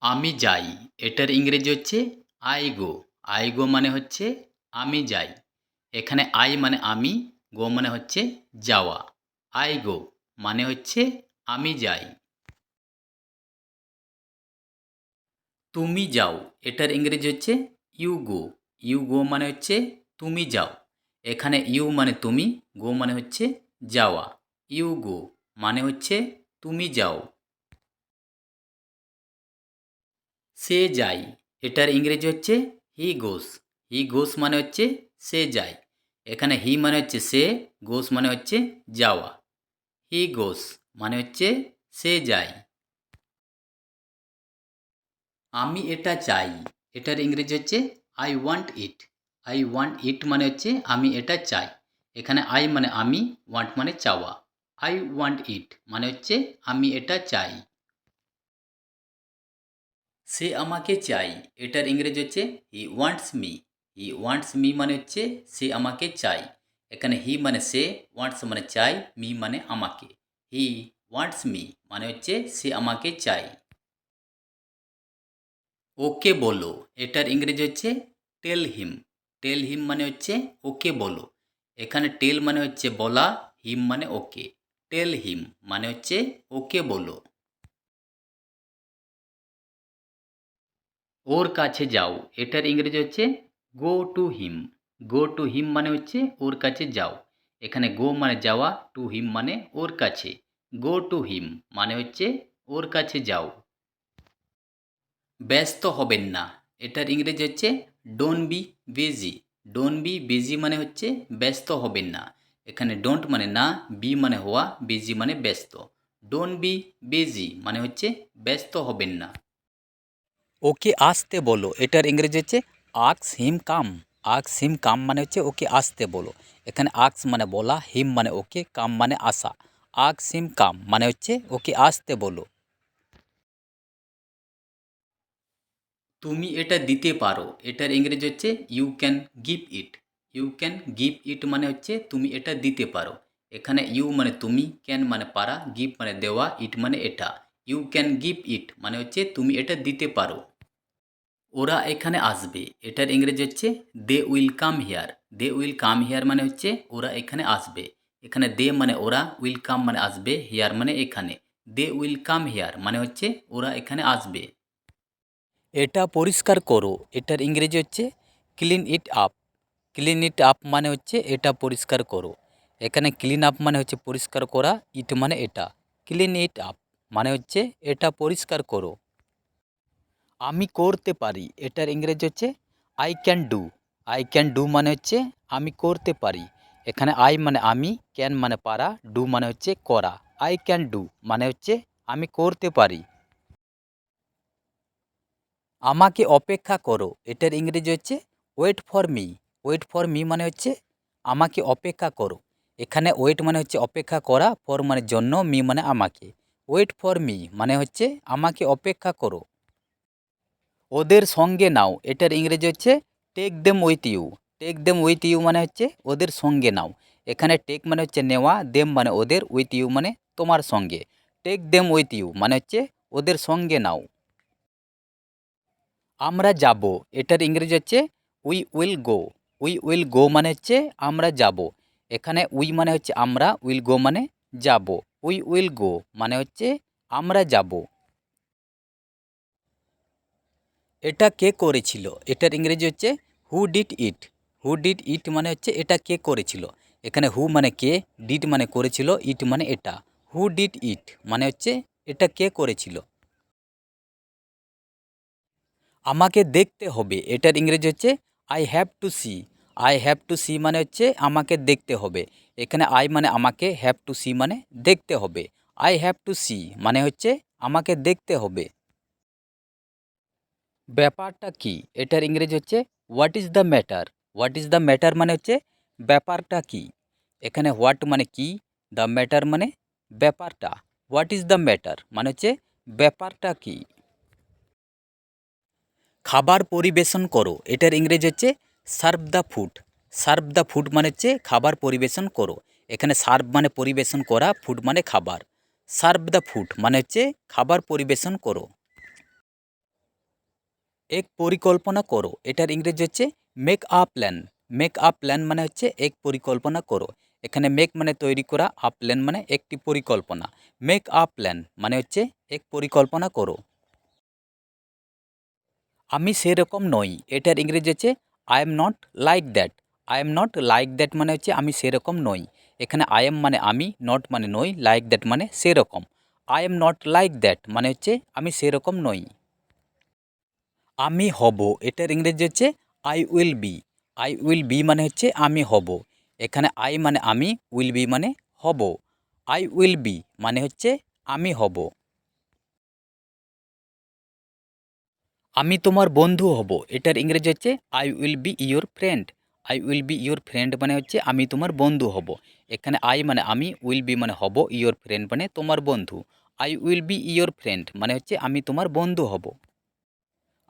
আমি যাই এটার ইংরেজি হচ্ছে আই গো। আই গো মানে হচ্ছে আমি যাই। এখানে আই মানে আমি, গো মানে হচ্ছে যাওয়া। আই গো মানে হচ্ছে আমি যাই। তুমি যাও এটার ইংরেজি হচ্ছে ইউ গো। ইউ গো মানে হচ্ছে তুমি যাও। এখানে ইউ মানে তুমি, গো মানে হচ্ছে যাওয়া। ইউ গো মানে হচ্ছে তুমি যাও। সে যায় এটার ইংরেজি হচ্ছে হি গোস। হি গোস মানে হচ্ছে সে যায়। এখানে হি মানে হচ্ছে সে, গোস মানে হচ্ছে যাওয়া। হি গোস মানে হচ্ছে সে যায়। আমি এটা চাই এটার ইংরেজি হচ্ছে I want it. I want ইট মানে হচ্ছে আমি এটা চাই। এখানে আই মানে আমি, ওয়ান্ট মানে চাওয়া। আই ওয়ান্ট ইট মানে হচ্ছে আমি এটা চাই। সে আমাকে চাই এটার ইংরেজি হচ্ছে he wants me. He wants me মানে হচ্ছে সে আমাকে চাই। এখানে হি মানে সে, ওয়ান্টস মানে চাই, মি মানে আমাকে। হি ওয়ান্টস মি মানে হচ্ছে সে আমাকে চাই। ওকে বলো এটার ইংরেজি হচ্ছে টেল হিম। টেল হিম মানে হচ্ছে ওকে বলো। এখানে টেল মানে হচ্ছে বলা, হিম মানে ওকে। টেল হিম মানে হচ্ছে ওকে বলো। ওর কাছে যাও এটার ইংরেজি হচ্ছে go to him. Go to him মানে হচ্ছে ওর কাছে যাও। এখানে গো মানে যাওয়া, টু হিম মানে ওর কাছে। গো টু হিম মানে হচ্ছে ওর কাছে যাও। ব্যস্ত হবেন না এটার ইংরেজি হচ্ছে don't be busy. Don't be busy মানে হচ্ছে ব্যস্ত হবেন না। এখানে ডোন্ট মানে না, বি মানে হওয়া, বিজি মানে ব্যস্ত। ডোন্ট বি বিজি মানে হচ্ছে ব্যস্ত হবেন না। ওকে আসতে বলো এটার ইংরেজি হচ্ছে আক্স হিম কাম। আক্স হিম কাম মানে হচ্ছে ওকে আসতে বলো। এখানে আক্স মানে বলা, হিম মানে ওকে, কাম মানে আসা। আক্স হিম কাম মানে হচ্ছে ওকে আসতে বলো। তুমি এটা দিতে পারো এটার ইংরেজি হচ্ছে you can give it. You can give it মানে হচ্ছে তুমি এটা দিতে পারো। এখানে ইউ মানে তুমি, ক্যান মানে পারা, গিভ মানে দেওয়া, ইট মানে এটা। ইউ ক্যান গিভ ইট মানে হচ্ছে তুমি এটা দিতে পারো। ওরা এখানে আসবে এটার ইংরেজি হচ্ছে they will come here. They will come here মানে হচ্ছে ওরা এখানে আসবে। এখানে দে মানে ওরা, উইল কাম মানে আসবে, হিয়ার মানে এখানে। দে উইল কাম হিয়ার মানে হচ্ছে ওরা এখানে আসবে। এটা পরিষ্কার করো এটার ইংরেজি হচ্ছে clean it up. Clean it up মানে হচ্ছে এটা পরিষ্কার করো। এখানে ক্লিন আপ মানে হচ্ছে পরিষ্কার করা, ইট মানে এটা। ক্লিন ইট আপ মানে হচ্ছে এটা পরিষ্কার করো। আমি করতে পারি এটার ইংরেজি হচ্ছে I can do. I can do মানে হচ্ছে আমি করতে পারি। এখানে আই মানে আমি, ক্যান মানে পারা, ডু মানে হচ্ছে করা। আই ক্যান ডু মানে হচ্ছে আমি করতে পারি। আমাকে অপেক্ষা করো এটার ইংরেজি হচ্ছে wait for me. Wait for me মানে হচ্ছে আমাকে অপেক্ষা করো। এখানে ওয়েট মানে হচ্ছে অপেক্ষা করা, ফর মানে জন্য, মি মানে আমাকে। ওয়েট ফর মি মানে হচ্ছে আমাকে অপেক্ষা করো। ওদের সঙ্গে নাও এটার ইংরেজি হচ্ছে take them with you. Take them with you মানে হচ্ছে ওদের সঙ্গে নাও। এখানে টেক মানে হচ্ছে নেওয়া, দেম মানে ওদের, উইথ ইউ মানে তোমার সঙ্গে। টেক দেম উইথ ইউ মানে হচ্ছে ওদের সঙ্গে নাও। আমরা যাব এটার ইংরেজি হচ্ছে we will go. We will go মানে হচ্ছে আমরা যাব। এখানে উই মানে হচ্ছে আমরা, উইল গো মানে যাব। উই উইল গো মানে হচ্ছে আমরা যাব। এটা কে করেছিল এটার ইংরেজি হচ্ছে who did it. Who did it মানে হচ্ছে এটা কে করেছিল। এখানে হু মানে কে, ডিড মানে করেছিল, ইট মানে এটা। হু ডিড ইট মানে হচ্ছে এটা কে করেছিল। আমাকে দেখতে হবে এটার ইংরেজি হচ্ছে I have to see. I have to see মানে হচ্ছে আমাকে দেখতে হবে। এখানে আই মানে আমাকে, হ্যাভ টু সি মানে দেখতে হবে। আই হ্যাভ টু সি মানে হচ্ছে আমাকে দেখতে হবে। ব্যাপারটা কি এটার ইংরেজি হচ্ছে what is the matter. What is the matter মানে হচ্ছে ব্যাপারটা কি। এখানে হোয়াট মানে কি, দ্য ম্যাটার মানে ব্যাপারটা। হোয়াট ইজ দ্য ম্যাটার মানে হচ্ছে ব্যাপারটা কি। খাবার পরিবেশন করো এটার ইংরেজি হচ্ছে serve the food. Serve the food মানে হচ্ছে খাবার পরিবেশন করো। এখানে সার্ভ মানে পরিবেশন করা, ফুড মানে খাবার। সার্ভ দ্য ফুড মানে হচ্ছে খাবার পরিবেশন করো। এক পরিকল্পনা করো, এটার ইংরেজি হচ্ছে make a plan. Make a plan মানে হচ্ছে এক পরিকল্পনা করো। এখানে মেক মানে তৈরি করা, আ প্ল্যান মানে একটি পরিকল্পনা। মেক আ প্ল্যান মানে হচ্ছে এক পরিকল্পনা করো। আমি সেরকম নই, এটার ইংরেজি হচ্ছে I am not like that. I am not like that মানে হচ্ছে আমি সেরকম নই। এখানে আই এম মানে আমি, নট মানে নই, লাইক দ্যাট মানে সেরকম। I am not like that মানে হচ্ছে আমি সেরকম নই। আমি হব, এটার ইংরেজি হচ্ছে I will be. I will be মানে হচ্ছে আমি হব। এখানে আই মানে আমি, উইল বি মানে হব। আই উইল বি মানে হচ্ছে আমি হব। আমি তোমার বন্ধু হব, এটার ইংরেজি হচ্ছে I will be your friend. I will be your friend মানে হচ্ছে আমি তোমার বন্ধু হব। এখানে আই মানে আমি, উইল বি মানে হব, ইয়োর ফ্রেন্ড মানে তোমার বন্ধু। I will be your friend মানে হচ্ছে আমি তোমার বন্ধু হব।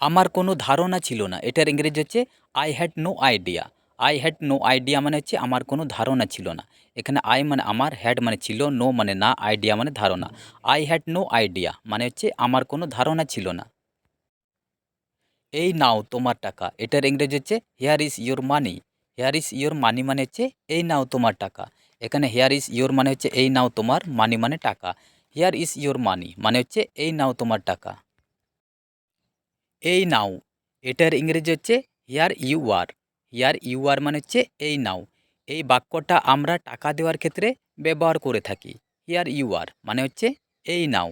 আমার কোনো ধারণা ছিল না, এটার ইংরেজি হচ্ছে I had no idea. I had no idea মানে হচ্ছে আমার কোনো ধারণা ছিল না। এখানে আই মানে আমার, হ্যাড মানে ছিল, নো মানে না, আইডিয়া মানে ধারণা। আই হ্যাড নো আইডিয়া মানে হচ্ছে আমার কোনো ধারণা ছিল না। এই নাও তোমার টাকা, এটার ইংরেজি হচ্ছে hair is your money. Hair is your মানি মানে হচ্ছে এই নাও তোমার টাকা। এখানে হেয়ার ইজ ইয়োর মানে হচ্ছে এই নাও তোমার, মানি মানে টাকা। হেয়ার ইজ ইয়োর মানি মানে হচ্ছে এই নাও তোমার টাকা। এই নাও, এটার ইংরেজি হচ্ছে here you are. Here you are মানে হচ্ছে এই নাও। এই বাক্যটা আমরা টাকা দেওয়ার ক্ষেত্রে ব্যবহার করে থাকি। হিয়ার ইউ আর মানে হচ্ছে এই নাও।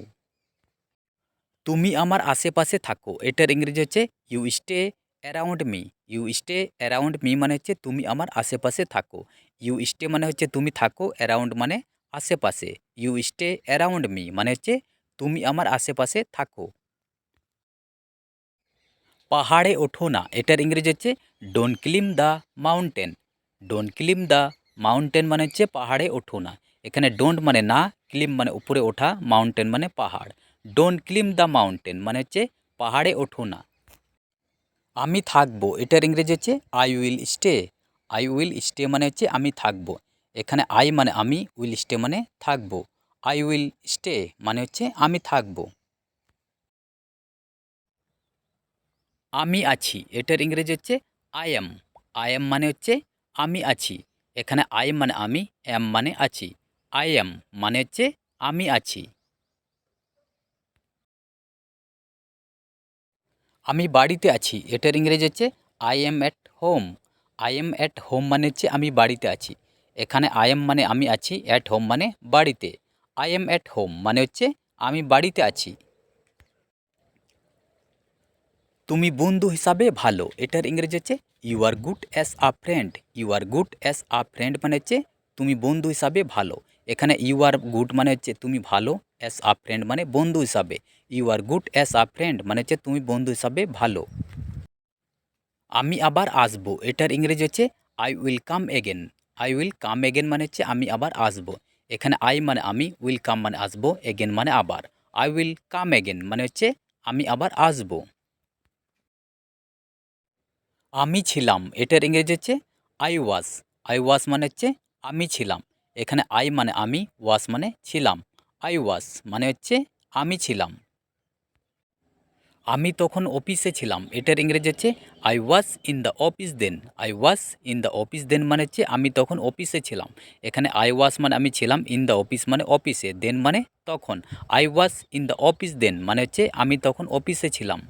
তুমি আমার আশেপাশে থাকো, এটার ইংরেজি হচ্ছে you stay around me. You stay around me মানে হচ্ছে তুমি আমার আশেপাশে থাকো। ইউ স্টে মানে হচ্ছে তুমি থাকো, অ্যারাউন্ড মানে আশেপাশে। ইউ স্টে অ্যারাউন্ড মি মানে হচ্ছে তুমি আমার আশেপাশে থাকো। পাহাড়ে ওঠো না, এটার ইংরেজি হচ্ছে don't claim the mountain. Don't claim the mountain মানে হচ্ছে পাহাড়ে ওঠো না। এখানে ডোন্ট মানে না, ক্লিম মানে উপরে ওঠা, মাউন্টেন মানে পাহাড়। ডোন্ট ক্লিম দ্য মাউন্টেন মানে হচ্ছে পাহাড়ে ওঠো না। আমি থাকবো, এটার ইংরেজি হচ্ছে I will stay. I will stay মানে হচ্ছে আমি থাকবো। এখানে আই মানে আমি, উইল স্টে মানে থাকবো। আই উইল স্টে মানে হচ্ছে আমি থাকবো। আমি আছি, এটার ইংরেজি হচ্ছে আই অ্যাম। আই অ্যাম মানে হচ্ছে আমি আছি। এখানে আই মানে আমি, অ্যাম মানে আছি। আই অ্যাম মানে হচ্ছে আমি আছি। আমি বাড়িতে আছি, এটার ইংরেজি হচ্ছে I am at home. I am at home মানে হচ্ছে আমি বাড়িতে আছি। এখানে আই এম মানে আমি আছি, অ্যাট হোম মানে বাড়িতে। আই এম অ্যাট হোম মানে হচ্ছে আমি বাড়িতে আছি। তুমি বন্ধু হিসাবে ভালো, এটার ইংরেজি হচ্ছে you are good as a friend. You are good as a friend মানে হচ্ছে তুমি বন্ধু হিসাবে ভালো। এখানে ইউ আর গুড মানে হচ্ছে তুমি ভালো, অ্যাজ আ ফ্রেন্ড মানে বন্ধু হিসাবে। You are good as a friend মানে হচ্ছে তুমি বন্ধু হিসাবে ভালো। আমি আবার আসবো, এটার ইংরেজি হচ্ছে I will come again. I will come again মানে হচ্ছে আমি আবার আসবো। এখানে আই মানে আমি, উইল কাম মানে আসবো, এগেন মানে আবার। আই উইল কাম এগেন মানে হচ্ছে আমি আবার আসবো। আমি ছিলাম, এটার ইংরেজি হচ্ছে আই ওয়াজ। আই ওয়াজ মানে হচ্ছে আমি ছিলাম। এখানে আই মানে আমি, ওয়াজ মানে ছিলাম। আই ওয়াজ মানে হচ্ছে আমি ছিলাম। আমি তখন অফিসে ছিলাম, এটার ইংরেজি হচ্ছে I was in the office then. I was in the office then মানে হচ্ছে আমি তখন অফিসে ছিলাম। এখানে আই ওয়াজ মানে আমি ছিলাম, ইন দ্য অফিস মানে অফিসে, দেন মানে তখন। I was in the office then মানে হচ্ছে আমি তখন অফিসে ছিলাম।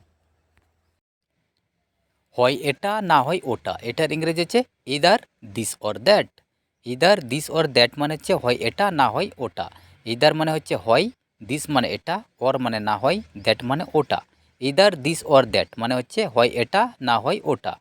হয় এটা না হয় ওটা, এটার ইংরেজি হচ্ছে either this or that. Either this or that মানে হচ্ছে হয় এটা না হয় ওটা। ইদার মানে হচ্ছে হয়, দিস মানে এটা, অর মানে না হয়, দ্যাট মানে ওটা। ইদার দিস অর দ্যাট মানে হচ্ছে হয় এটা না হয় ওটা।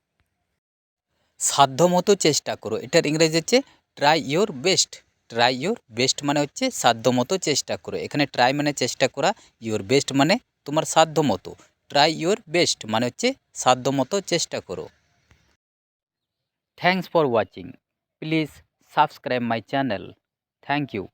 সাধ্যমতো চেষ্টা করো, এটার ইংরেজি হচ্ছে try your best. Try your best মানে হচ্ছে সাধ্যমতো চেষ্টা করো। এখানে ট্রাই মানে চেষ্টা করা, ইয়োর বেস্ট মানে তোমার সাধ্যমতো। ট্রাই ইয়োর বেস্ট মানে হচ্ছে সাধ্যমতো চেষ্টা করো। Thanks for watching, please subscribe my channel. Thank you.